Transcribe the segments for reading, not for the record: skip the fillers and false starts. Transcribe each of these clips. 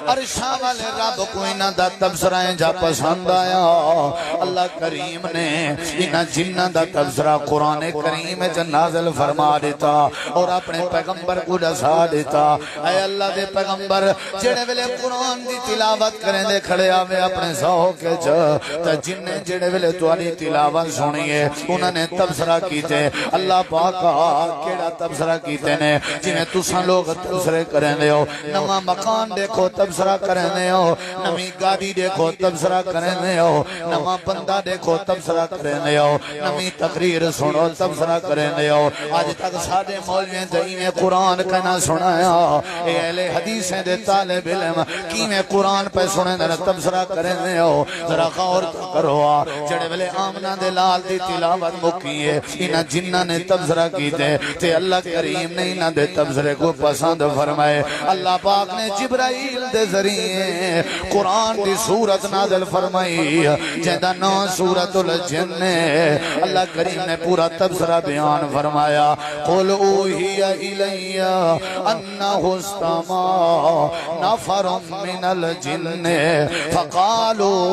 عرشاں والے رب کو انہاں دا تبصرہ جا پسند آیا اللہ کریم نے انہاں جنہاں دا تبصرہ قرآن کریم وچ نازل فرما دیتا اور اپنے پیغمبر کو دسا دیتا اے اللہ دے پیغمبر جڑے ویلے قرآن دی تلاوت کریں دے کھڑے آوے اپنے ذوق وچ تے جن جڑے ویلے تہاڈی تلاوت سنیے انہاں نے تبصرہ کیتے اللہ پاک کیڑا تبصرہ کیتے نے جویں تساں لوگ تبصرے کریں دے ہو نواں مکان دیکھو تبصرہ کریں دے ہو نویں گاڑی دیکھو تبصرہ کریں دے ہو نواں بندہ دیکھو تبصرہ کریں دے ہو نویں تقریر سنو تبصرہ کریں دے ہو آج تک ساڈے مولویاں دین قرآن کہنا سنایا اے اہل حدیثیں دے طالب علم کیویں قرآن پہ سنے دے تبصرہ کریں دے ہو ذرا غور کرو جڑے ویلے آمنہ دے لال دی تلاوت مکی ہے انہاں جنہاں نے تبصرہ کیتے تے اللہ کریم نے انہاں دے تبصرے کو پسند فرمائے اللہ پاک نے جبرائیل دے ذریعے قرآن دی سورت نازل فرمائی جیدہ نو سورت الجن اللہ کریم نے پورا تبصرہ بیان فرمایا قل اوحی الی انہ استماع نفر من الجن فقالوا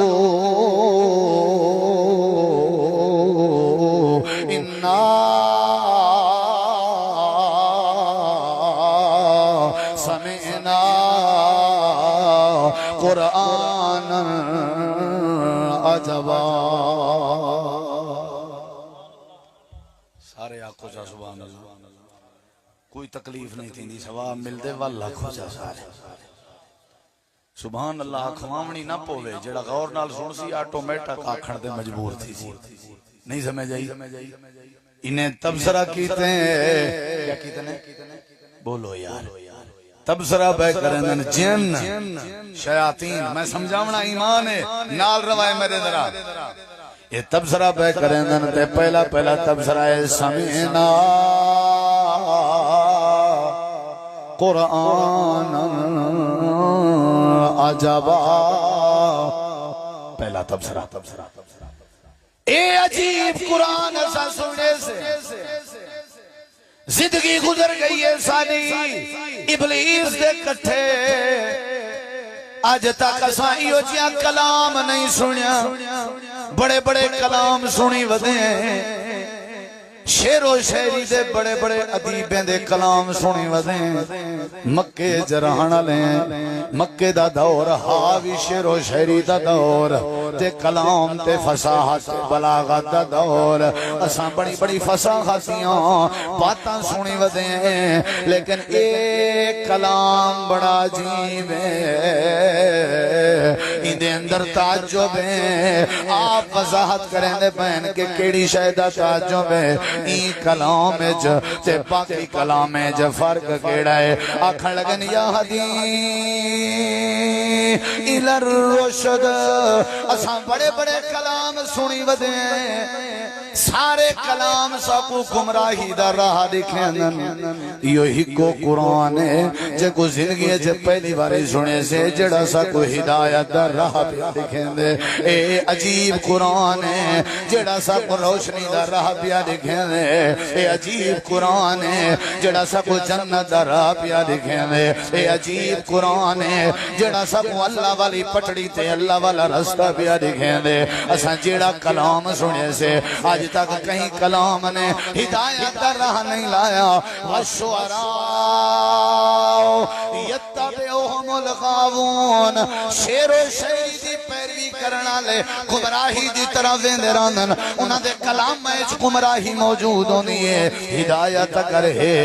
انا سمعنا قرآنا عجبا سارے آنکھوں جا سبحان اللہ کوئی تکلیف نہیں تھی دی ثواب ملدے واللہ کھوجا سارے سبحان اللہ کھوامنی نہ پوے جڑا غور نال سن سی آٹومیٹک آکھن دے مجبور تھی سی نہیں سمجھ آئی انہیں تبصرہ کیتے ہیں کیا کیتے ہیں بولو یار تبصرہ بے کرن جن شیاطین میں سمجھاونا ایمان ہے نال روائے میرے ذرا یہ تبصرہ بے کرن تے پہلا تبصرہ ہے سمعنا قرآن عجبا پہلا تبصرہ اے عجیب قرآن ایسا سننے سے زندگی گزر گئی ہے ساری ابلیس دے کٹھے آج تک اسائیو جیاں کلام نہیں سنیا بڑے بڑے کلام سنی ودے ہیں شعر و شاعری دے بڑے بڑے ادیبیں دے کلام سنی ودے مکے جرہانا لیں مکے دا دور حاوی شعر و شاعری دا دور تے کلام تے فصاحت بلاغت دا دور اساں بڑی بڑی فصاحتیاں باتاں سنی ودے لیکن ایک کلام بڑا عجیب ہے اندے اندر تعجب ہے آپ وضاحت کریں دے بہن کہ کیڑی شاہدہ تعجب ہے این کلام جو تے باقی کلام جو فرق کیڑا ہے آکھن لگن یا ہدی الى الرشد اساں بڑے بڑے کلام سنی ودے سارے کلام ساکو گمراہی دا راہ دکھیں یہ ہی کو قرآن ہے جے کو زندگی ہے جے پہلی باری سنے سے جڑا ساکو ہدایت دا راہ پیا دکھیں دے اے عجیب قرآن ہے جڑا ساکو روشنی دا راہ پیا دکھیں دے اے عجیب قرآن ہے جڑا ساکو جنت دا راہ پیا دکھیں دے اے عجیب قرآن ہے جڑا ساکو اللہ والی پٹڑی تے اللہ والا رستہ پیا دکھیں دے اساں جڑا کلام سنے سے آج تک کہیں کلام نے ہدایت دا راہ نہیں لایا وَالشُّعَرَاءُ يَتَّبِعُهُمُ الْغَاوُونَ شعر و شاعری دی پیروی کرنا لے گمراہی دی طرح ویندے راندن انہاں دے کلام میں گمراہی موجود ہونی ہے ہدایت اگر ہے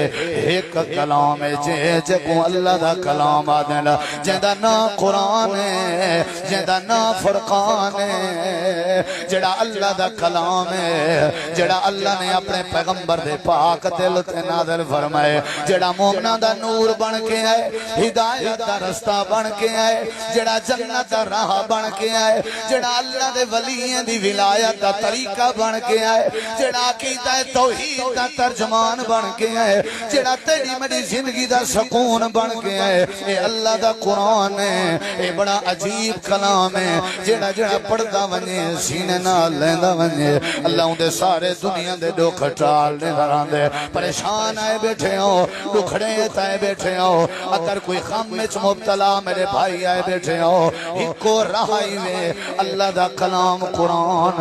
ایک کلام ہے جے کو اللہ دا کلام آدن جیندہ نا قرآن ہے جیندہ نا فرقان ہے جڑا اللہ دا کلام ہے جڑا اللہ نے اپنے پیغمبر دے پاک دل تے نازل فرمائے جڑا مومنہ دا نور بن کے آئے ہدایت دا رستہ بن کے آئے جڑا جنت دا راہ بن کے آئے جڑا اللہ دے ولیاں دی ولایت دا طریقہ بن کے آئے، جڑا عقیدہ توحید دا ترجمان بن کے آئے، جڑا تیری میری زندگی دا سکون بن کے آئے، اے اللہ دا قرآن ہے، اے بڑا عجیب کلام ہے، جڑا جڑا پڑھدا ونجے سینے نال لیندا ونجے، اللہ ان دے سارے دنیا دے دکھ ٹال دے دے پریشان آئے بیٹھے ہو، دکھڑے تائے بیٹھے ہو، اگر کوئی غم وچ مبتلا میرے بھائی آئے بیٹھے ہو، ہکو رہائی وے اللہ دا کلام قرآن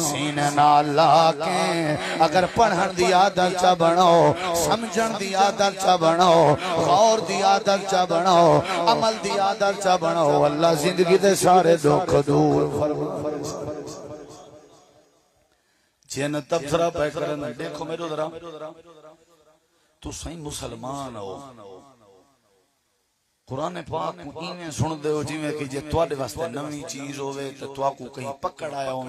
سینے نال لا کے اگر پڑھن دی عادت چا بناؤ، سمجھن دی عادت چا بناؤ، غور دی عادت چا بناؤ، عمل دی عادت چا بناؤ، اللہ زندگی دے سارے دکھ دور فرمائے۔ جن تبصرہ پہ کرنا دیکھو میرے ذرا تو صحیح مسلمان ہو، قرآن پاک کو ایویں سن دے ہو جویں کہ جے تواڈے واسطے نویں چیز ہوے تے تواکو کہیں پکڑ آیا ہو،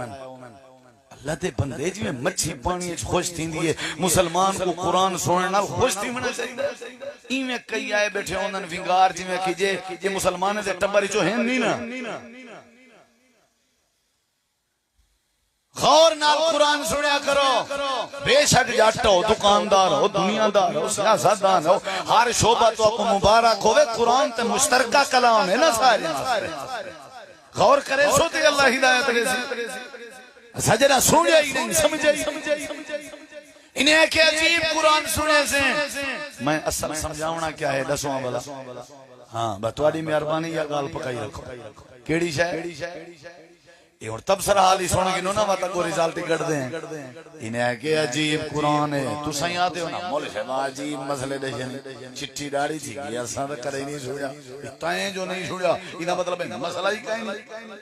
اللہ دے بندے جویں مچھی پانی وچ خوش تھیندی ہے، مسلمان کو قرآن سننے نال خوش تھی ہونا چاہیے۔ ایویں کئی آئے بیٹھے ہونن ونگار جویں کہ جے مسلمان دے ٹبر چوں ہیں نہیں نا، غور نال قرآن سنیا کرو، بے شک جٹ ہو، دکاندار ہو، دنیا دار ہو، سیاستدان ہو، ہر شعبہ تو آپ کو مبارک ہوئے، قرآن تے مشترکہ کلام ہے نا سارے، غور کرے سو تے اللہ ہدایت ریسی سجرہ سنیا ہی نہیں سمجھے ہی انہیں کہ عجیب قرآن سنے سے میں اصل سمجھاونا کیا ہے دسواں بلا، ہاں بتواری مہربانی یا گال پکائی رکھو، کیڑی شاہ یہ اور تبصرہ حالی سونا کی نونا واتا کو رزالتی کر دیں، انہیں ہے کہ عجیب قرآن ہے، تو سائیں آتے ہو نا مولی شہبہ عجیب مسئلے دیشن چٹی ڈاڑی تھی کہ ایسا تک کرے نہیں سوڑیا، تائیں جو نہیں سوڑیا انہیں مطلب ہے مسئلہ ہی کہیں نہیں،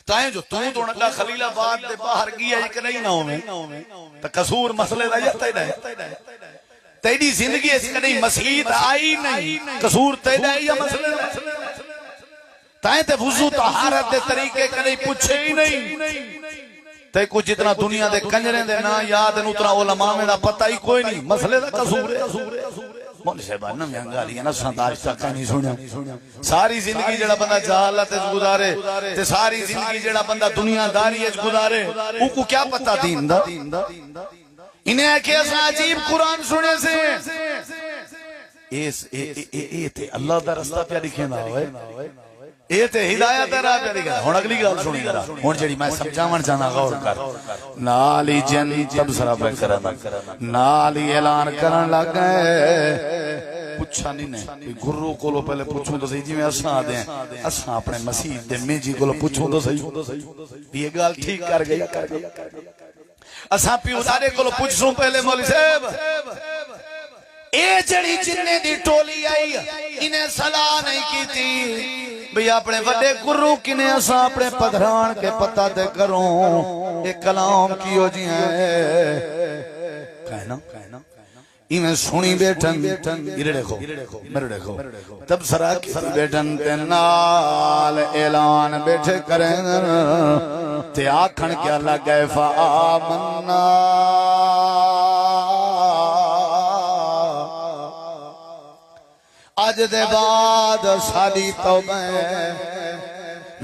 تائیں جو تو نکا خلیل آباد دے باہر گیا ایک نہیں نہ ہوئے تا قصور مسئلے دا جاتا ہی نہیں، تیری زندگی اس کا نہیں مسیحیت آئی نہیں، قصور تیرا ہی یا مسئلے دا تائیں تے وضو طہارت دے طریقے کنے پوچھے ہی نہیں، تے کچھ جتنا دنیا دے کنجریں دے نا یاد اتنا علماء میں دا پتہ ہی کوئی نہیں، مسئلے دا قصور ہے۔ مولی صاحبہ نا میں انگالی نا سنداج تک نہیں سنیا، ساری زندگی جڑا بندہ جہالت گزارے تے ساری زندگی جڑا بندہ دنیا داری گزارے او کو کیا پتہ دین دا، انہیں کہ ایسا عجیب قرآن سنے سے اے تے اللہ دا رستہ پیا لکھیں دا ہوئے، یہ تے ہدایت ہے راہ پہ لکھا، ہون اگلی گال سنی ذرا، ہون جڑی میں سمجھاون چاہنا غور کر، نالی جن تبصرہ پہ کرنا، نالی اعلان کرن لگ گئے، پوچھا نہیں نے گرو کولو پہلے پوچھوں تو صحیح، جی میں اساں دیں اساں اپنے مسیح دے میجی کولو پوچھوں تو صحیح، یہ گال ٹھیک کر گئی، اساں پیو دارے کولو پوچھوں پہلے مولی صاحب اے جڑی جننے دی ٹولی آئی انہیں صلاح نہیں کی تھی بھئی اپنے وڈے گرو کنے اساں اپنے پدھران کے پتہ دے کروں ایک کلام کیو جی ہیں کہنا انہیں سنی بیٹھن یہ دیکھو میرے دیکھو تب سرا کی بیٹھن تے نال اعلان بیٹھے کریں تے آکھن کیا لگے فآمنا آج دے بعد سالی توبہ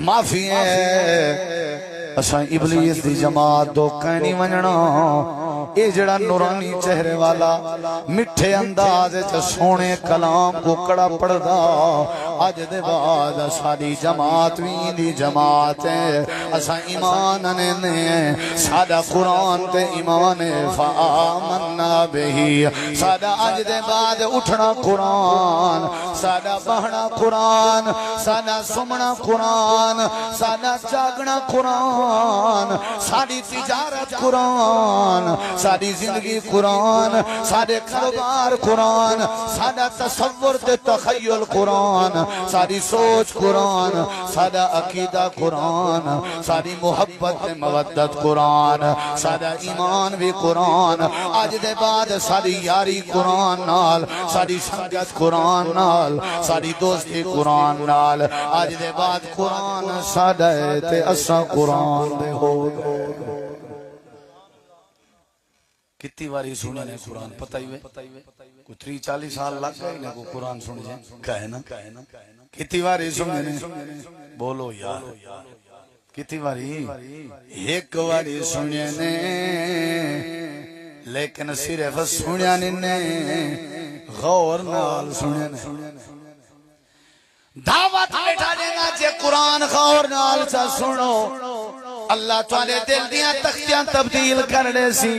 معافی ہے اساں ابلیس دی جماعت دو کہنی ونجنا اے جڑا نورانی چہرے والا مٹھے انداز چ سونے کلام کو کڑا پڑدا اج دے بعد ساری جماعت وی دی جماعت ہے اساں ایمان نے ساڈا قرآن تے ایمان فآمنا بہی ساڈا اج دے بعد اٹھنا قرآن ساڈا بہنا قرآن ساڈا سمنا قرآن ساڈا جاگنا قرآن ساری تجارت قرآن ساری زندگی قرآن سارے کاروبار قرآن سارا تصور تے تخیل قرآن ساری سوچ قرآن سارا عقیدہ قرآن ساری محبت تے مودت قرآن سارا ایمان بھی قرآن آج دے بعد ساری یاری قرآن نال ساری سنگت قرآن نال ساری دوستی قرآن نال آج دے بعد قرآن ساڈا تے اساں قرآن دے ہو کتنی باری سننے قرآن پتہ ہی ہوئے کوئی 30-40 سال لگ گئے نا کو قرآن سن جائیں کہے نا کتنی باری سنے نے بولو یار کتنی باری ایک باری سنے نے لیکن صرف سنیا نے غور نال سنیا نے دعوت بیٹھا دینا جے قرآن غور نال چا سنو اللہ تعالی دل دیاں تختیاں تبدیل کرنے سی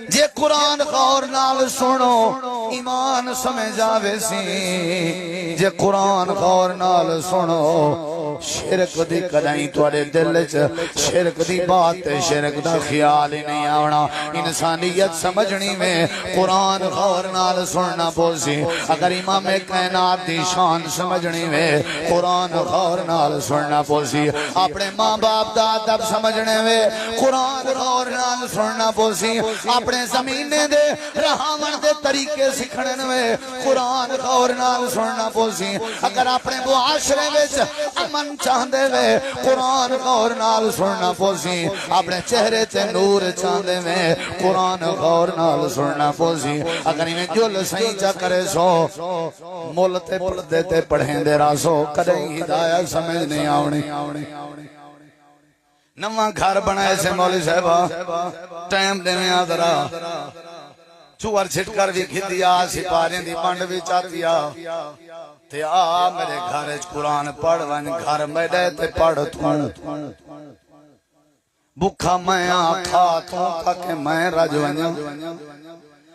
جے قرآن غور نال سنو ایمان سمجھ آوے سی جے قرآن غور نال سنو شرک دی کدائیں توڑے دل شرک دی بات شرک دا خیال ہی نہیں آونا انسانیت سمجھنی میں قرآن غور نال سننا پوسی اگر امام کائنات دی شان سمجھنی میں قرآن غور نال سننا پوسی اپنے ماں باپ دا ادب سمجھنے میں قرآن غور نال سننا پوسی اپنے زمینے دے رہامن دے طریقے سکھنے میں قرآن غور نال سننا پوسی اگر اپنے معاشرے وچ امن چاہندے وے قرآن غور نال سننا پوسی اپنے چہرے تے نور چاہندے وے قرآن غور نال سننا پوسی اگر میں جل صحیح چا کرے سو مول تے پردے تے پڑھیں دے راسو کدیں ہدایت سمجھ نہیں آونی نواں گھر بنائے سے مولی صاحبہ ٹائم دینے آدھرا چوار چھٹکر بھی کھدیا سپاریں دی پانڈ بھی چاہتیا تے آ میرے گھر قرآن پڑھ ون گھر میڈے تے پڑھ توں بکھا میں آکھا توں تاکہ میں رج ونیا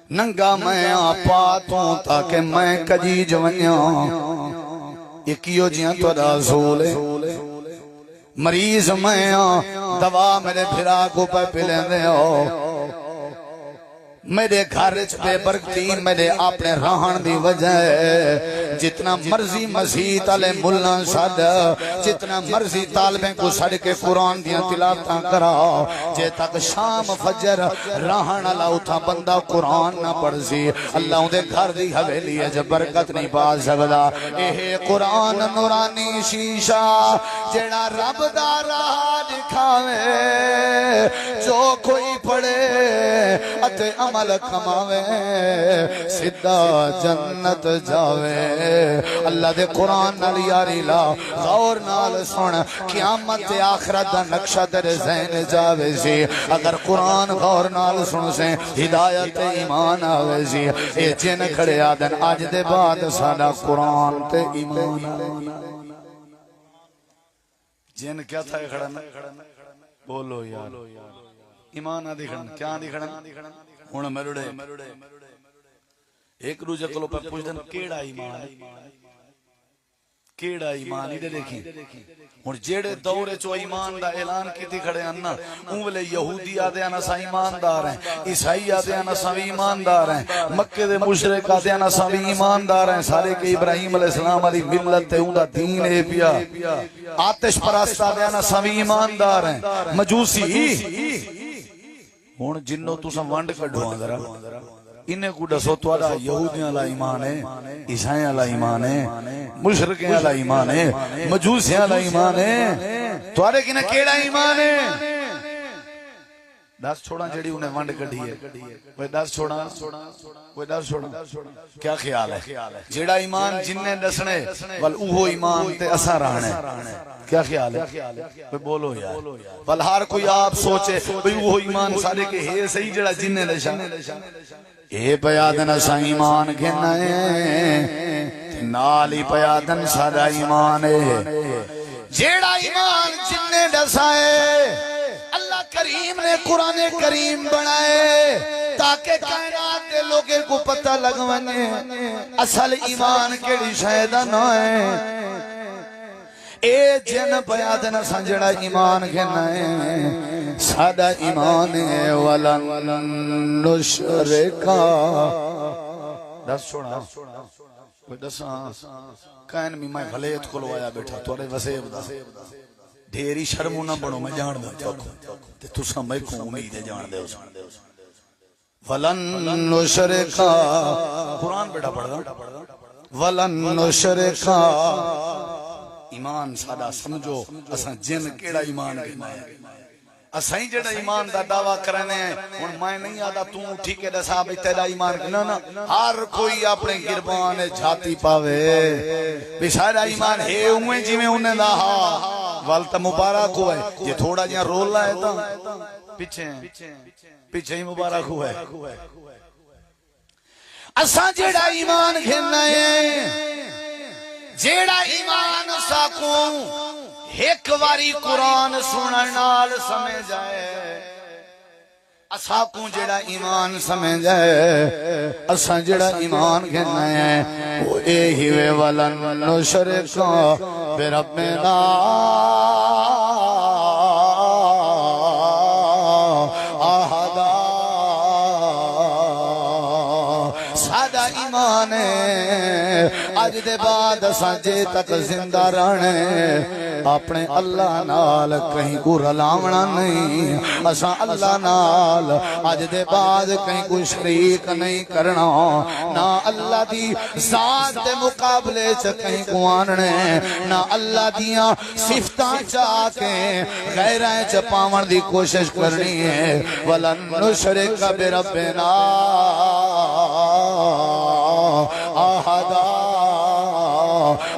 ننگا میں آپا توں تاکہ میں کجیج ونیا ایکیو جیاں تو رسول مریض میں دوا میرے بھرا کو پہ پلے دے ہو میرے گھر بے برکتی میرے اپنے رہن دی وجہ جتنا مرضی مسیح علیہ ملہ سڑ جتنا مرضی طالبیں کو سڑ کے قرآن دیاں تلاوتاں کرا جے تک شام فجر رہن اللہ اتھا بندہ قرآن نہ پڑھ سی اللہ دے گھر دی حویلی ہے جب برکت نہیں پا سکدا اے قرآن نورانی شیشہ جیڑا رب دا راہ دکھاوے جو کوئی پڑھے اتے عمل کماوے سدھا جنت جاوے اللہ دے قرآن نال یاری لا غور نال سن قیامت آخرت دا نقشہ تیرے ذہن جاوے سی اگر قرآن غور نال سن سے ہدایت ایمان آوے سی اے جن کھڑے آدن آج دے بعد ساڈا قرآن تے ایمان جن کیا تھا کھڑا بولو یار ایمان آدھی کھڑا کیا آدھی کھڑا ہن مرڑے ایک دوجے کولوں پہ پوچھ دن کیڑا ایمان ہی دے دیکھی ہن جیڑے دورے چو ایمان دا اعلان کیتی کھڑے ہیں نا اونلے یہودی آدے ہیں اساں ایماندار ہیں عیسائی آدے ہیں اساں ایماندار ہیں مکے دے مشرک آدے ہیں اساں ایماندار ہیں سارے کہ ابراہیم علیہ السلام والی ملت تے اوندا دین اے پیا آتش پرست آدے ہیں اساں ایماندار ہیں مجوسی ہن جنوں تساں ونڈ کڈھو ذرا انہیں کو دسو توڑا یہودیاں والا ایمان ہے عیسائیاں والا ایمان ہے مشرکیاں والا ایمان ہے مجوسیاں والا ایمان ہے توڑے کنا کیڑا ایمان ہے دس چھوڑا جڑی انہیں ونڈ کڈھی ہے کوئی دس چھوڑا کیا خیال ہے جڑا ایمان جننے دسنے ول اوہو ایمان تے اساں رہنے کیا خیال ہے کوئی بولو یار ول ہر کوئی آپ سوچے بھئی اوہو ایمان سارے کے ہے صحیح جڑا جننے دشا اے پیادن اساں ایمان گھنا ہے نالی پیادن سارا ایمان ہے جیڑا ایمان جننے دسائے اللہ کریم نے قرآن کریم بنائے تاکہ کائنات کے لوگے کو پتہ لگوانے اصل ایمان کیڑی شاید نہ ہے اے جن پیادن سنجڑا ایمان گھنا ہے سادہ ایمان ہے ولن نشرکا دس چھوڑا کوئی دساں کائن میں بھلیت کھلوایا بیٹھا توڑے وسیب دا ڈھیری شرمو نہ بڑھو میں جان دے تے تساں میں کو امید جان دے ولن نشرکا قرآن بیٹا پڑھ دا ولن نشرکا ایمان سادہ سمجھو اساں جن کیڑا ایمان کہنا ہے اسائیں جڑا ایمان دا دعویٰ کرنے ہیں ہن میں نہیں آدا تو اٹھی کے دسا بھی تیرا ایمان نہ نہ ہر کوئی اپنے گربان جھاتی پاوے بھی سارا ایمان ہے اویں جویں انہیں دا ہا ول تے مبارک ہوئے یہ تھوڑا جہاں رولا ہے تا پیچھے ہی مبارک ہوئے اساں جڑا ایمان گھننا ہے جڑا ایمان ساکوں ایک واری قرآن سنن نال سمجھ جائے اساں کو جڑا ایمان سمجھ جائے اساں جڑا ایمان گھننا ہے وہ اے ہی وے ولن نشرک بربنا احدا سادہ ایمان ہے آج دے بعد اساں جے تک زندہ رہنے اپنے اللہ نال کہیں کو رلاونا نہیں اساں اللہ نال آج دے بعد کہیں کوئی شریک نہیں کرنا نہ اللہ دی ذات دے مقابلے چ کہیں کو آننے نہ اللہ دیاں صفتاں چاہ کے غیریں چ پاون دی کوشش کرنی ہے ولن نشرک بربنا احدا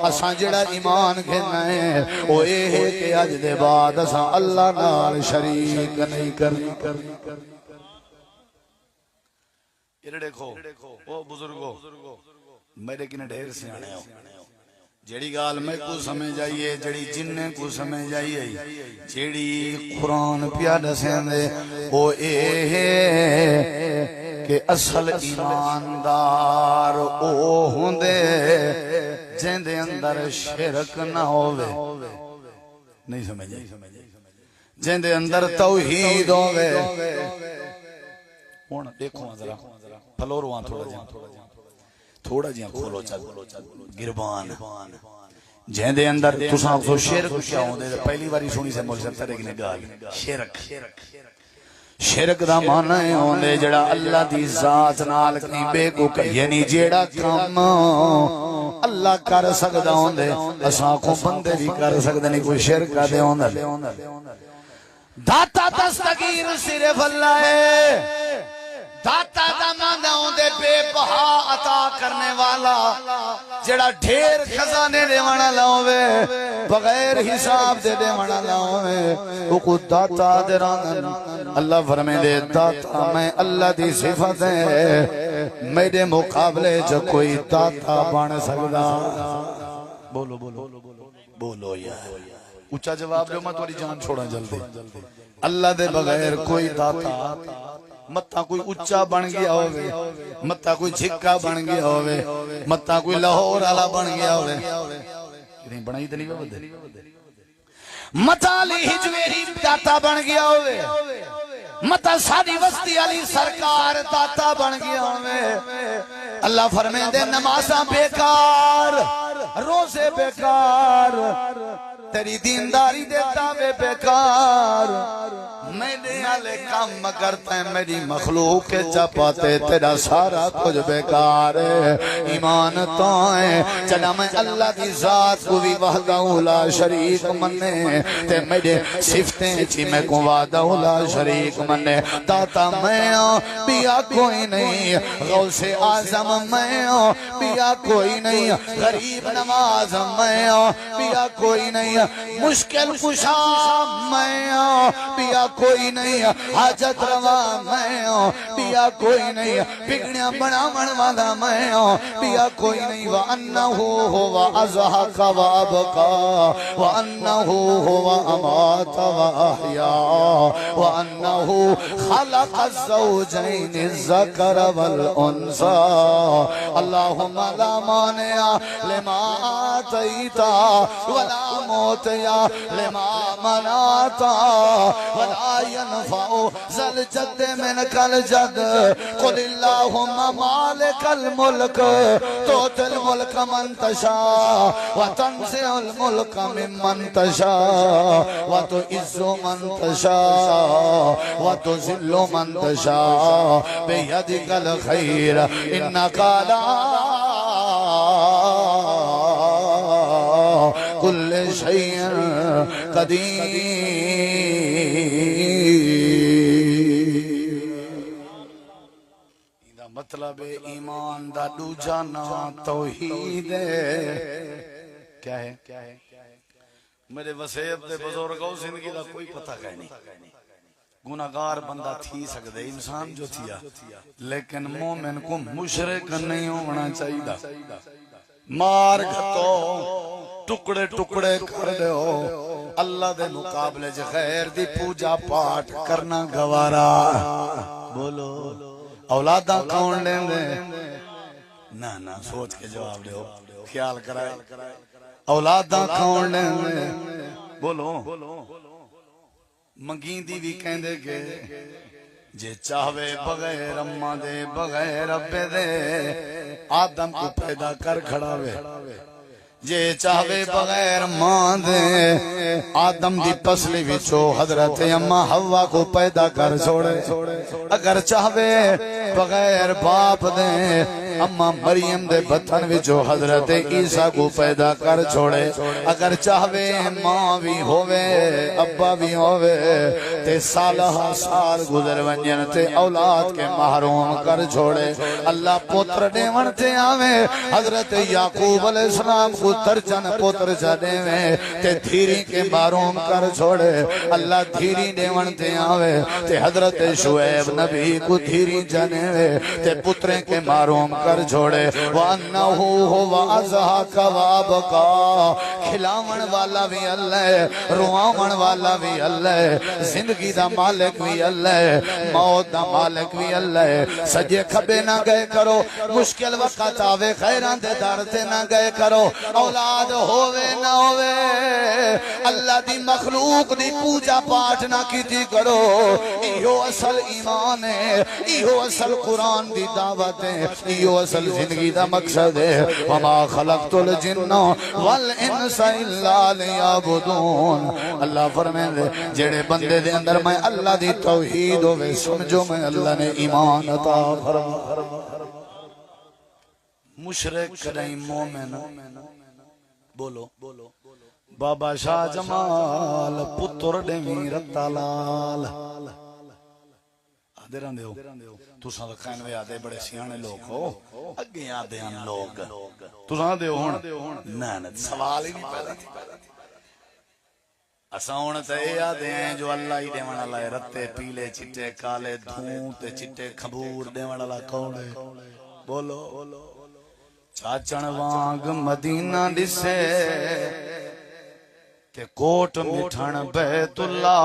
اساں جڑا ایمان گھننا ہے وہ اے ہے کہ اج دے بعد اساں اللہ نال شریک نہیں کرنی یہ دیکھو او بزرگو میرے کنے ڈھیر سیانے ہو جیڑی گال میں کو سمجھ آئیے جیڑی جننے کو سمجھ آئیے جیڑی قرآن پیادہ سیندے وہ اے ہے کہ اصل ایماندار او ہوندے جن دے اندر شرک نہ ہووے نہیں سمجھے جن دے اندر توحید ہووے ہن دیکھو ذرا پھلوروان تھوڑا جہاں کھولو چل گربان جن دے اندر تساں کو شرک کیا ہوندے پہلی باری سنی سے مول سکتا ہے کہ گال شرک دا معنی ہوندے جڑا اللہ دی ذات نال کہیں بے کو یعنی جیڑا کام اللہ کر سکدا ہوندے اساں کو بندے بھی کر سکدے نہیں کوئی شرک دے ہوندے داتا دستگیر صرف اللہ ہے داتا دا معنی ہوندے بے بہا عطا کرنے والا جڑا ڈھیر خزانے دے وانا لاوے بغیر حساب دے وانا لاوے او کو داتا دے رانن اللہ فرمائے دے داتا میں اللہ دی صفت ہے میرے مقابلے جو کوئی داتا بن سکدا بولو بولو بولو یا اونچا جواب دو میں تمہاری جان چھوڑا جلدی اللہ دے بغیر کوئی داتا متا کوئی اچا بن گیا ہوئے متا کوئی جھکا بن گیا ہوئے متا کوئی لاہور والا بن گیا ہوئے کہیں بنائی تو نہیں بدے متا علی ہجویری داتا بن گیا ہوئے متا ساری وسطی علی سرکار داتا بن گیا ہوئے اللہ فرمائے دے نمازاں بیکار روزے بیکار تیری دینداری دیتا وے بیکار میرے آلے کام کرتا ہے میری مخلوق کے چپاتے تیرا سارا کچھ بیکار ہے ایمان تو ہے چلا میں اللہ دی ذات کو بھی وحدہ لا شریک مننے تے میرے صفتیں چی میں کو وحدہ لا شریک مننے داتا میں بیا کوئی نہیں غوث اعظم میں بیا کوئی نہیں غریب نواز میں بیا کوئی نہیں مشکل کشا میں بیا کوئی نہیں حاجت روا میں بیا کوئی نہیں بگڑیاں بناون والا میں بیا کوئی نہیں وَأَنَّهُ هُوَ أَضْحَكَ وَأَبْكَى وَأَنَّهُ هُوَ أَمَاتَ وَأَحْيَا وَأَنَّهُ خَلَقَ الزَّوْجَيْنِ الذَّكَرَ وَالْأُنثَى اللهم لا مانع لما آتيت ولا موتیا لما مناتا ولا ينفع ذا الجد منك الجد قل اللهم مالك الملك تؤتي الملك من تشاء وتنزع الملك ممن تشاء وتعز من تشاء وتذل من تشاء بيدك الخير انك على کل شیء قدیر۔ دا مطلب ایمان دا دوجا نام توحید ہے۔ کیا ہے؟ میرے وسیب دے بزرگوں زندگی دا کوئی پتہ نہیں، گناہگار بندہ تھی سکدے انسان جو تھیا، لیکن مومن کو مشرک نہیں ہونا چاہیے۔ مار گھتو ٹکڑے ٹکڑے کر دیو، اللہ دے مقابلے چ غیر دی پوجا پاٹ کرنا گوارا۔ بولو اولاداں کون لیں دے؟ نہ سوچ کے جواب دیو، خیال کرائے۔ اولاداں کون لیں دے؟ بولو منگیندی بھی کہندے کہ جے چاہوے بغیر اماں دے بغیر ابے دے آدم کو پیدا کر کھڑاوے، جے چاہوے بغیر ماں دے آدم دی پسلی وچوں حضرت اما حوا کو پیدا کر چھوڑے، اگر چاہوے بغیر باپ دے اما مریم دے بطن وچوں حضرت عیسیٰ کو پیدا کر چھوڑے، اگر چاہوے ماں بھی ہووے ابا بھی ہووے تے سالہ سال گزر ونجن تے اولاد کے محروم کر چھوڑے۔ اللہ پتر دیون تے آوے، حضرت یعقوب علیہ السلام کو درجن پتر چاہے میں تے دھیری کے محروم کر چھوڑے۔ اللہ دھیری دیون تے آوے تے حضرت شعیب نبی کو دھیری جانے وے تے پتریں کے محروم کر چھوڑے۔ وَأَنَّهُ هُوَ أَضْحَكَ وَأَبْكَىٰ، کھلاون والا بھی اللہ ہے، رواون والا بھی اللہ ہے، زندگی دا مالک بھی اللہ ہے، موت دا مالک بھی اللہ ہے۔ سجے کھبے نہ گئے کرو، مشکل وقت آوے خیران دے در تے نہ گئے کرو، اولاد ہووے نہ ہووے اللہ دی مخلوق دی پوجا پاٹ نہ کیتی کرو۔ ایہو اصل ایمان ہے، ایہو اصل قرآن دی دعوت ہے، ایہو اصل زندگی دا مقصد ہے۔ وما خلقت الجن والانس الا لیعبدون، اللہ فرمائے جڑے بندے دے اندر میں اللہ دی توحید ہوئے سمجھو میں اللہ نے ایمان عطا فرما۔ مشرک نہیں مومن۔ بولو بابا شاہ جمال پتر دیویں رتا لال آدھے رہن دیو، تُساں تو کہنے آدھے بڑے سیانے لوگ ہو، اگے آدھے ان لوگ تُساں دیو ہون نہ سوال ہی نہیں پیدا تھی۔ اساں ہون تے آدھے ہیں جو اللہ ہی دیوان اللہ ہے، رتے پیلے چٹے کالے دھون تے چٹے کھبور دیوان اللہ کون ہے؟ بولو چاچن وانگ مدینہ ڈسے تے کوٹ مٹھن بیت اللہ،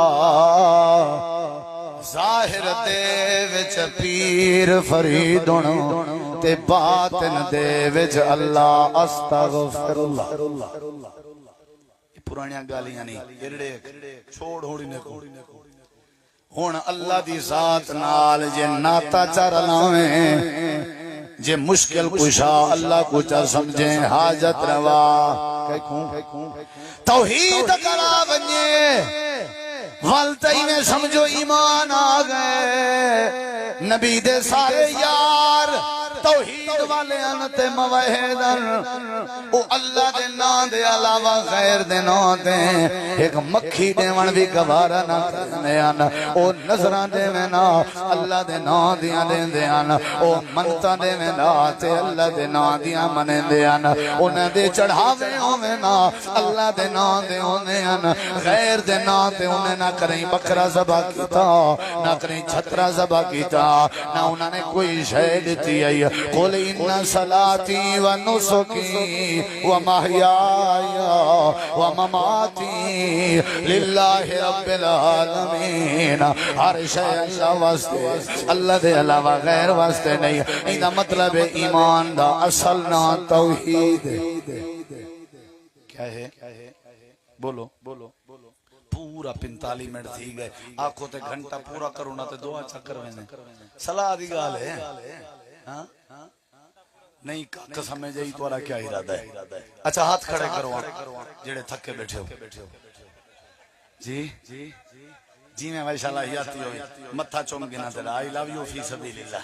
ظاہر دے وچ پیر فریدن تے باطن دے وچ اللہ استغفر اللہ۔ یہ پرانیاں گالیاں نہیں، ایرڑے چھوڑ ہوڑی نے کو ہون اللہ دی ذات نال جے ناتا چار لاویں، جے مشکل کشا اللہ کو چا سمجھیں حاجت روا توحید کرا بنیے والتائی میں سمجھو ایمان آگئے۔ نبی دے سارے یار توحید والے انتے موحدن، او اللہ دے نام دے علاوہ غیر دے نام دے ایک مکھی دے ون بھی گوارا نہ کرنے آنا، او نظران دے میں نا اللہ دے نام دیا دے دے آنا، او منتا دے میں نا تے اللہ دے نام دیا منے دے آنا، انہیں دے چڑھاوے ہوئے نا اللہ دے نام دے ہونے آنا، غیر دے نام دے انہیں نہ کریں بکرا زبا کیتا نہ کریں چھترا زبا کیتا نہ انہوں نے کوئی شہد تھی آئی۔ قل ان صلاتی و نسکی و محیائی و مماتی للہ رب العالمین، ہر شے اللہ واسطے، اللہ دے علاوہ غیر واسطے نہیں۔ ایدہ مطلب ایمان دا اصل نا توحید کیا ہے؟ بولو پورا 45 منٹ تھی گئے، آنکھوں تے گھنٹہ پورا کرونا تے دعا چکر میں نے صلاح دی گال ہے نہیں قسم میں جائی توارا کیا ارادہ ہے؟ اچھا ہاتھ کھڑے کرو جڑے تھکے بیٹھے ہو جی میں بھائی صلاحیاتی ہوئی متھا چوم گنا تیرا آئی لو یو فی سبیل اللہ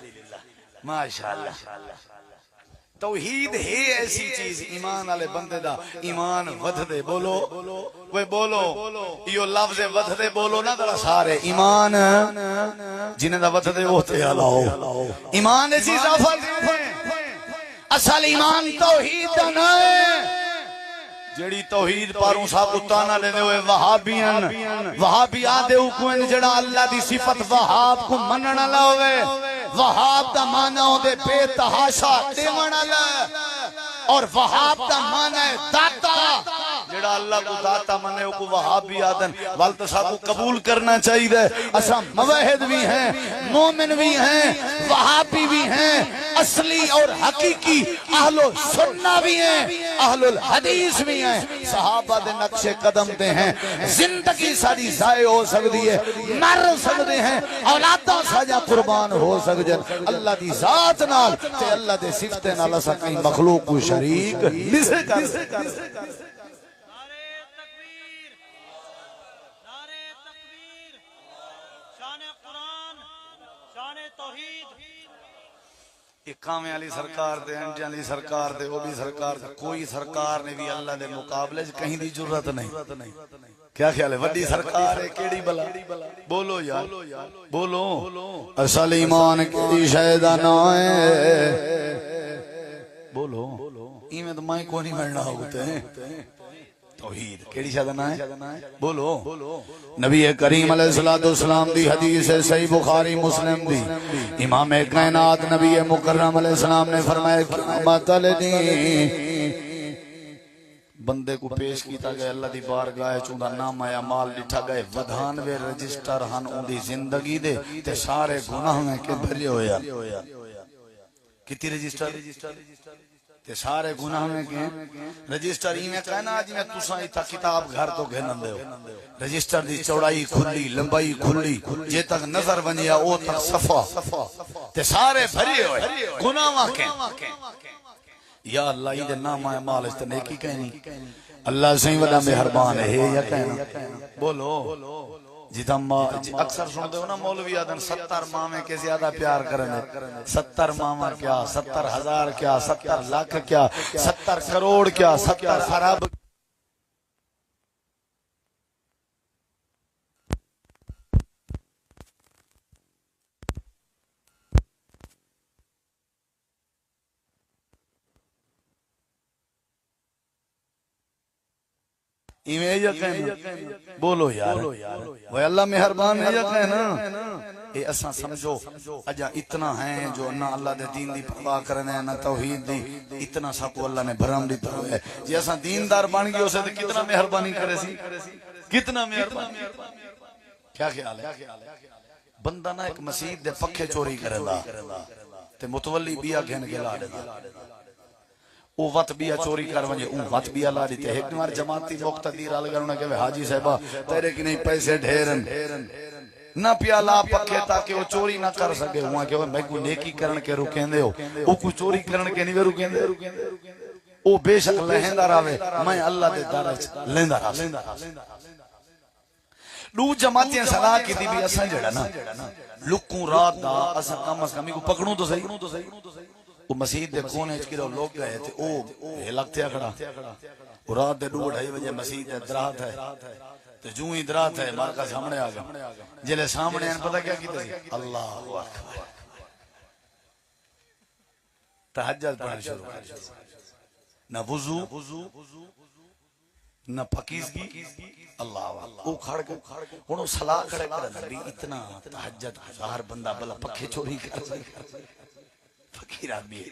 ماشاءاللہ توحید ہے ایسی چیز ایمان والے بندے دا ایمان ودھ دے بولو وہ بولو یہ لفظ ودھ دے بولو نا ذرا سارے ایمان جنہیں دا ودھ دے وہ تے اللہ ایمان ایسی اضافت اصل ایمان توحید دا نہ ہے جڑی توحید پاروں صاحب اتانا لے دے ہوئے وہابی آدھے اوکوین جڑا اللہ دی صفت وہاب کو مننا لے وہاب دا معنی ہو دے بے تحاشا دیونا لے اور وہاب دا معنی ہے داتا جڑا اللہ کو داتا منے کو وہابی آدن والتا صاحب کو قبول کرنا چاہیے دے اسا موحد بھی ہیں مومن بھی ہیں وہابی بھی ہیں اصلی اور حقیقی اہل سنہ بھی ہیں اہل الحدیث بھی ہیں صحابہ دے نقش قدم دے ہیں زندگی ساری ضائع ہو سکتی ہے مر سکتے ہیں اولاداں ساجا قربان ہو سکتے ہیں اللہ دی ذات نال تے اللہ دے صفت نال اسا کہیں مخلوق کو شریک نسے کر اقامے علی سرکار دے انٹی علی سرکار دے وہ بھی سرکار دے کوئی سرکار نے بھی اللہ دے مقابلے کہیں دی جرت نہیں کیا خیال ہے وڈی سرکار ہے کیڑی بلا بولو یار بولو اصل ایمان کی شہدہ نہ ہے بولو ایمیں تو مائیں کو نہیں مرنا ہوتے ہیں توحید کیڑی شہدہ نہ ہے بولو نبی کریم علیہ السلام دی حدیث ہے صحیح بخاری مسلم دی امام کائنات نبی مکرم علیہ السلام نے فرمایا قیامت دن بندے کو پیش کیتا گئے اللہ دی بارگاہ چوندا نام آیا مال لٹھا گئے ودھان وے رجسٹر ہن اون دی زندگی دے تے سارے گناہ میں کے بھرے ہویا کتی رجسٹر تے سارے گناہ میں کے رجسٹر ہی میں کہنا جی میں تساں ایتھا کتاب گھر تو گھنن دے ہو رجسٹر دی چوڑائی کھلی لمبائی کھلی جے تک نظر ونجیا او تک صفا تے سارے بھرے ہوئے گناہ کے یا اللہ یہ نام آئے مال اس تے نیکی کہنی اللہ صحیح وڈا مہربان ہے یا کہنا بولو جیتا اکثر سن دے ہو نا مولوی آدن 70 ماہ کے زیادہ پیار کرنے 70 ماہ کیا 70,000 کیا 70 لاکھ کیا 70 کروڑ کیا 70 خراب ایمیں یا کہنا بولو یار وہ اللہ مہربان ہے یا کہنا اے اساں سمجھو اجا اتنا ہیں جو نہ اللہ دے دین دی پرواہ کرنے نہ توحید دی اتنا سا کو اللہ نے بھرم دیتا ہے جی اساں دیندار بن گئے اسے کتنا مہربانی کرے سی کتنا مہربانی کیا خیال ہے بندہ نہ ایک مسجد دے پکھے چوری کرے دا تے متولی بیا گھن کے لا دے دا او وقت بیا چوری کر ونجے اون وقت بیا لا دیتے ایک نوار جماعتی مقتدیر آلگا انہوں نے کہا حاجی صاحبہ تیرے کی نہیں پیسے ڈھیرن نہ پیا لا پکھے تاکہ وہ چوری نہ کر سکے ہوا کہ میں کو نیکی کرن کے رکیں دے ہو او کو چوری کرن کے نہیں رکیں دے او بے شک لہندہ راوے میں اللہ دے دارہ لہندہ راوے دو جماعتیں صلاح کی دی بھی اساں جڑا نا لکوں رات دا اساں کم از کمی کو پکڑوں تو صحیح وہ مسجد دے کونے چ کیڑو لوگ گئے تے او ہلکتیا کھڑا رات دے 2:30 بجے مسجد دے درات ہے تے جو ہی درات ہے مار کا سامنے آ گیا جلے سامنے ان پتہ کیا کیتے سی اللہ اکبر تہجد پڑھنا شروع کر نہ وضو نہ پاکیزگی اللہ او کھڑ کے ہن صلاح کھڑے کر نبی اتنا تہجد ہر بندہ بلا پکھے چوری کر فقیر آدمی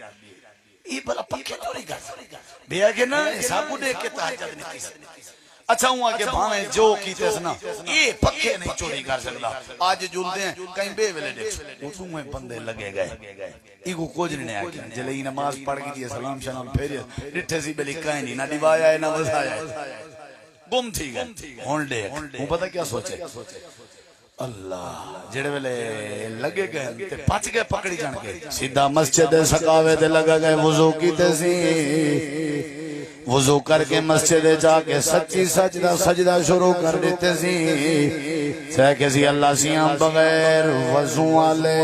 یہ بلا پکھے چوری کر بیا کہ نا حساب کو دیکھ کے تہجد نہیں کی اچھا ہوں آگے بھاویں جو کیتے سنا یہ پکھے نہیں چوری کر سکتا آج جلدے ہیں کہیں بے ویلے دیکھ اٹھوں میں بندے لگے گئے ایگو کوج نہیں آیا جلے ہی نماز پڑھ گئی تھی سلام شنال پھیرے ڈٹھے سی بلی کہیں نہیں نہ ڈبایا ہے نہ وزایا ہے گم تھی گئے ہون دیکھ ہوں پتہ کیا سوچے اللہ جڑے ویلے لگے گئے تے پچ گئے پکڑی جان کے سیدھا مسجد سکاوے تے لگا گئے وضو کیتے سی وضو کر کے مسجد جا کے سچی سجدہ شروع کر دیتے سی کہ سی اللہ سیاں بغیر وضو والے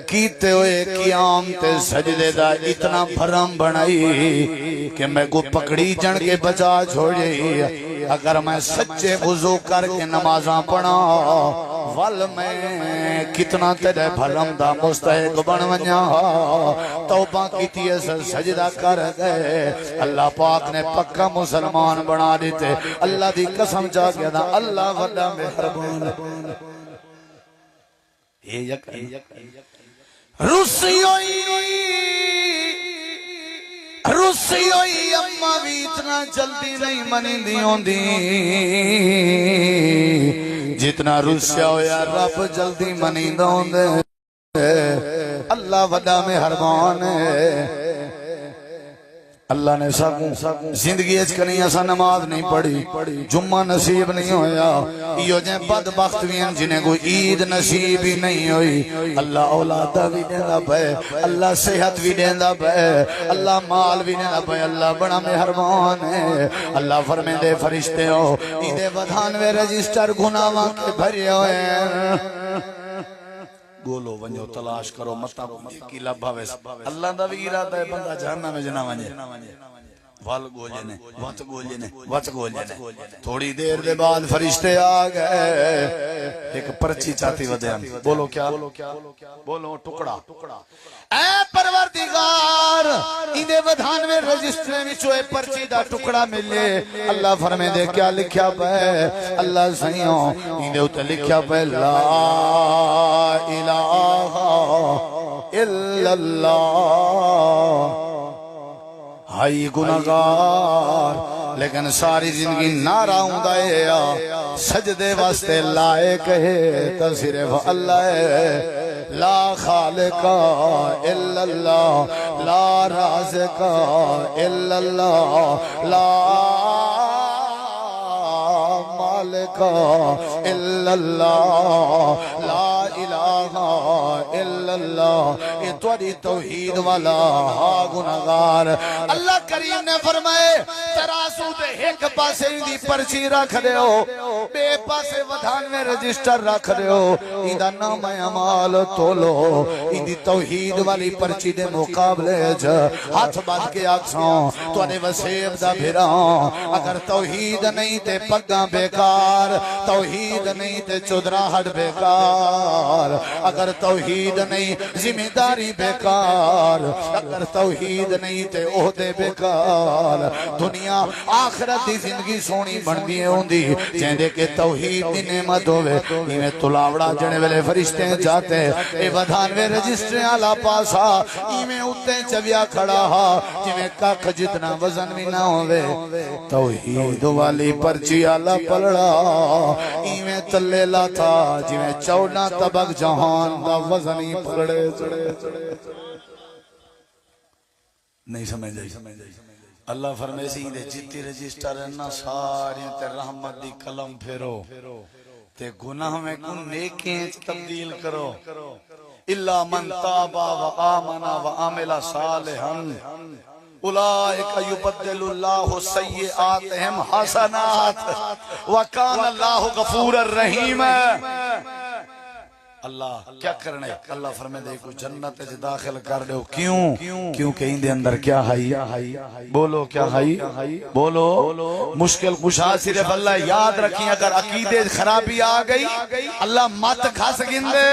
کیتے ہوئے قیام تے سجدے دا اتنا بھرم بنائی کہ میں کو پکڑی جن کے بچا چھوڑی اگر میں سچے وضو کر کے نمازاں پڑھا وال میں کتنا تیرے بھرم دا مستحق بن ونجا توبہ کیتی ہے سجدہ کر گئے اللہ پاک نے پکا مسلمان بنا دیتے اللہ دی قسم چاہ گیا دا اللہ وڈا مہربان رسی ہوئی اممہ بھی اتنا جلدی نہیں منی دیوں دی جتنا رسیا ہویا رب جلدی منی دیوں دے اللہ وڈا مہربان ہے اللہ نے زندگی اچ کنی ایسا نماز نہیں پڑھی جمعہ نصیب نہیں ہویا یہ جن بدبخت بھی ہیں جنہیں کوئی عید نصیب ہی نہیں ہوئی اللہ اولادہ بھی دینا پہ اللہ صحت بھی دینا پہ اللہ مال بھی دینا پہ اللہ بڑا مہربان ہے اللہ فرمے دے فرشتے ہو ایدے بدھانوے رجسٹر گناہاں کے بھرے ہوئے ہیں گولو ونجو تلاش کرو مطا کی لبھا ویسا اللہ دا بھی ارادہ ہے بندہ جہنم میں جنا ونجے وال گوجنے وات گوجنے تھوڑی دیر دے بعد فرشتے آ گئے ایک پرچی چاہتی ودیان بولو کیا بولو ٹکڑا اے پروردگار ایدے ودھانوے رجسٹر میں چوئے پرچی دا ٹکڑا ملے اللہ فرمے دے کیا لکھیا پہ اللہ سیوں ایدے اتے لکھیا پہ لا الہ الا اللہ ہائی گناہگار لیکن ساری زندگی نعرہ ہوں دائیا سجدے واسطے لائق ہے تو صرف اللہ ہے لا خالق الا اللہ لا رازق الا اللہ لا مالک الا اللہ لا الہ الا اللہ یہ توڑی توحید والا گناہگار اللہ کریم نے فرمائے تراسو دے ایک پاسے دی پرچی رکھ دے ہو بے پاسے ودھانوے رجسٹر رکھ دے ہو ایدہ نام اعمال تولو ایدی توحید والی پرچی دے مقابلے جا ہاتھ بات کے آکسوں تو انے وسیب دا بھیران اگر توحید نہیں تے پگاں بیکار توحید نہیں تے چودرہ ہٹ بیکار اگر توحید نہیں ذمہ داری بیکار اگر توحید نہیں تے عہدے بیکار دنیا آخرت دی زندگی سونی بن دیئے ہوں دی جہندے کہ توحید دی نعمت ہوئے ایمیں تلاوڑا جنے والے فرشتے جاتے اے ودھانوے رجسٹریں آلا پاسا ایمیں اتے چویا کھڑا ہا جمیں کاک جتنا وزن بھی نہ ہوئے توحید والی پرچی آلا پلڑا ایمیں تلے لاتا جمیں چوڑنا طبق جہان دا وزنی پکڑے نہیں سمجھ جائی اللہ فرمے سی دے جتی رجسٹر انہا ساری تے رحمت دی کلم پھیرو تے گناہ میں کن نیکیں تبدیل کرو اللہ من تابا و آمنا و عاملہ صالحاً اولئک یبدل اللہ سیئاتہم حسنات وکان اللہ غفور الرحیم اللہ کیا کرنے اللہ فرمے دے کو جنت سے داخل کر دے کیوں کیونکہ ان دے اندر کیا ہے بولو کیا ہے بولو مشکل کشا صرف اللہ یاد رکھیں اگر عقیدے خرابی آ گئی اللہ مت کھس گندے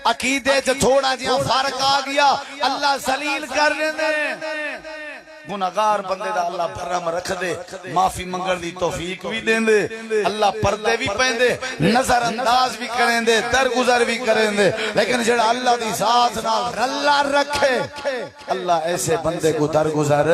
عقیدے سے تھوڑا جہاں فرق آ گیا اللہ ذلیل کر دے گناہگار بندے دا اللہ بھرم رکھ دے معافی منگر دی توفیق بھی دیں دے اللہ پردے بھی پہن دے نظر انداز بھی کریں دے درگزر بھی کریں دے لیکن جڑا اللہ دی ذات نال اللہ رکھے اللہ ایسے بندے کو درگزر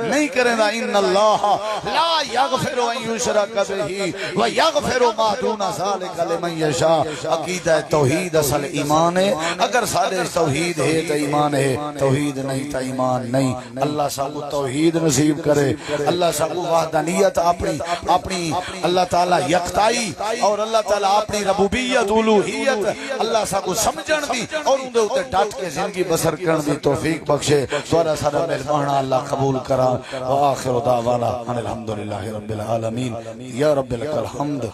نہیں کریں دا ان اللہ لا یغفر ان یشرک بہ و یغفر ما دون ذلک لمن یشاء عقیدہ توحید اصل ایمان ہے اگر سارے توحید ہے تو ایمان ہے توحید نہیں تو ایمان نہیں اللہ سب توحید نصیب کرے اللہ ساکو وحدانیت اپنی اللہ تعالی یکتائی اور اللہ تعالی اپنی ربوبیت الوہیت اللہ ساکو سمجھن دی اور اندے اوتے ڈٹ کے زندگی بسر کرن دی توفیق بخشے سارا سارا مہربان اللہ قبول کرا وآخر دعوانا ان الحمدللہ رب العالمین یا رب لک الحمد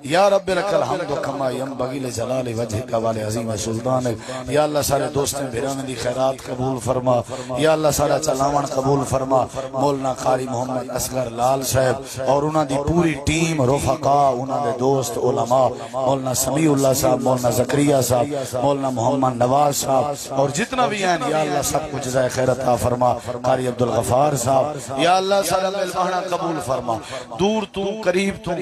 یا رب لک الحمد کما ينبغي لجلال وجهك والعظیم سلطانک یا اللہ سارے دوستیں بھیران دی خیرات قبول فرما یا اللہ سارا چلاون قبول فرما مولانا قاری محمد اصغر لال صاحب اور انہاں دی پوری ٹیم رفقا انہاں دے دوست علماء مولانا سمیع اللہ صاحب مولانا زکریا صاحب مولانا محمد نواز صاحب اور جتنا بھی ہیں یا اللہ سب کو جزائے خیر عطا فرما قاری عبدالغفار صاحب یا اللہ سارا مہربانہ قبول فرما دور تو قریب تو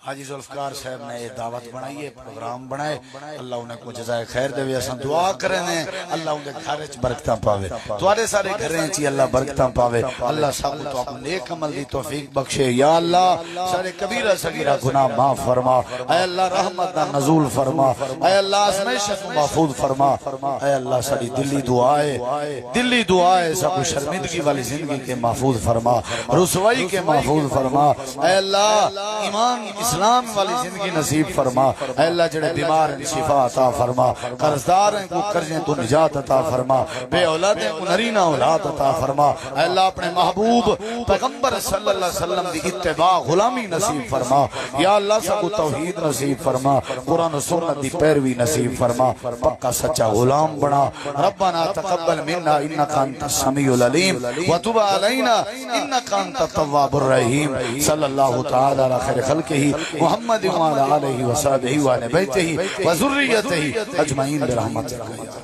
حاجی ذوالفقار صاحب نے یہ دعوت بنائی ہے پروگرام بنائے اللہ انہیں کو جزائے خیر دے وی اساں دعا کریں اللہ انہیں گھر وچ برکتاں پاوے تواڈے سارے گھراں چ اللہ برکتاں پاوے اللہ سب تو اپنے نیک عمل دی توفیق بخشے یا اللہ سارے کبیرہ صغیرہ گناہ معاف فرما اے اللہ رحمت دا نزول فرما اے اللہ آزمائش کو محفوظ فرما اے اللہ ساری دلی دعائے سب کو شرمندگی والی زندگی کے محفوظ فرما رسوائی کے محفوظ فرما اے اللہ ایمان اسلام والی زندگی نصیب فرما اے اللہ جڑے بیمار ہیں شفا عطا فرما قرضدار ہیں کو قرضیں تو نجات عطا فرما بے اولاد ہیں کو نرینہ اولاد عطا فرما اے اللہ اپنے محبوب پیغمبر صلی اللہ علیہ وسلم دی اتباع غلامی نصیب فرما یا اللہ سب کو توحید نصیب فرما قرآن و سنت دی پیروی نصیب فرما پکا سچا غلام بنا ربنا تقبل منا انکا انت السمیع العلیم وتب علینا انکا انت التواب الرحیم صلی اللہ تعالی علی خیر خلقہ محمد وعلى آلہ وصحبہ وعلى بیتہ وذریتہ اجمعین برحمتک